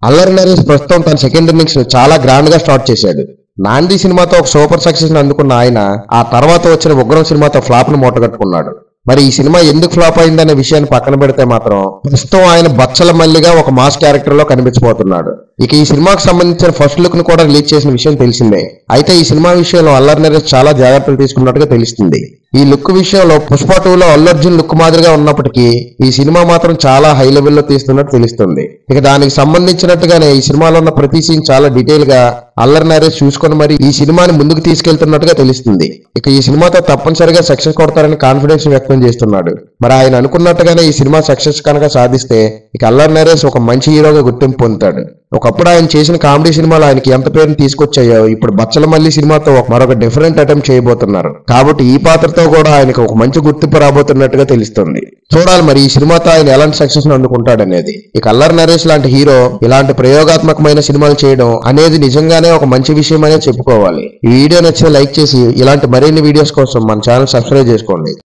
అల్లరి నరేష్ ప్రస్తుతం తన second innings చాలా గ్రాండ్ గా స్టార్ట్ చేశాడు. నాంది సినిమాతో ఒక సూపర్ సక్సెస్ అందుకున్న ఆయన ఆ తర్వాత వచ్చిన ఉగ్రం సినిమాతో ఫ్లాప్ ను మూటగట్టుకున్నాడు. మరి ఈ సినిమా ఎందుకు ఫ్లాప్ అయిందనే విషయాన్ని పక్కన పెడితే మాత్రం ప్రస్తుతం ఆయన బచ్చల మల్లిగా ఒక మాస్ క్యారెక్టర్ లో కనిపించబోతున్నాడు. ఇక ఈ సినిమాకు సంబంధించిన ఫస్ట్ లుక్ ను కూడా రిలీజ్ చేసిన విషయం తెలిసిందే. అయితే ఈ సినిమా విషయంలో అల్లరి నరేష్ చాలా జాగ్రత్తలు తీసుకున్నట్టుగా తెలుస్తుంది. ఈ లుక్ విషయంలో పుష్ప 2లో అల్లు అర్జున్ లుక్ మాదిరిగా ఉన్నప్పటికీ ఈ సినిమా మాత్రం చాలా హై లెవెల్లో తీస్తున్నట్టు తెలుస్తుంది. ఇక దానికి సంబంధించినట్టుగానే ఈ సినిమాలో ఉన్న ప్రతి సీన్ చాలా డీటెయిల్ గా అల్లరి నరేష్ చూసుకొని మరి ఈ సినిమాని ముందుకు తీసుకెళ్తున్నట్టుగా తెలుస్తుంది. ఇక ఈ సినిమాతో తప్పనిసరిగా సక్సెస్ కొడతారని కాన్ఫిడెన్స్ వ్యక్తం చేస్తున్నాడు. మరి ఆయన అనుకున్నట్టుగానే ఈ సినిమా సక్సెస్ కనుక సాధిస్తే ఇక అల్లరి నరేష్ ఒక మంచి హీరోగా గుర్తింపు పొందుతాడు. ఒకప్పుడు ఆయన చేసిన కామెడీ సినిమాలు ఆయనకి ఎంత పేరుని తీసుకొచ్చాయో ఇప్పుడు బచ్చల మల్లి సినిమాతో మరొక డిఫరెంట్ అటెంప్ట్ చేయబోతున్నారు. కాబట్టి ఈ పాత్రతో కూడా ఆయనకు ఒక మంచి గుర్తింపు రాబోతున్నట్టుగా తెలుస్తుంది. చూడాలి మరి ఈ సినిమాతో ఆయన ఎలాంటి సక్సెస్ అందుకుంటాడనేది. ఇక అల్లరి నరేష్ లాంటి హీరో ఇలాంటి ప్రయోగాత్మకమైన సినిమాలు చేయడం అనేది నిజంగానే ఒక మంచి విషయం అనే చెప్పుకోవాలి. ఈ వీడియో నచ్చితే లైక్ చేసి ఇలాంటి మరిన్ని వీడియోస్ కోసం మన ఛానల్ సబ్స్క్రైబ్ చేసుకోండి.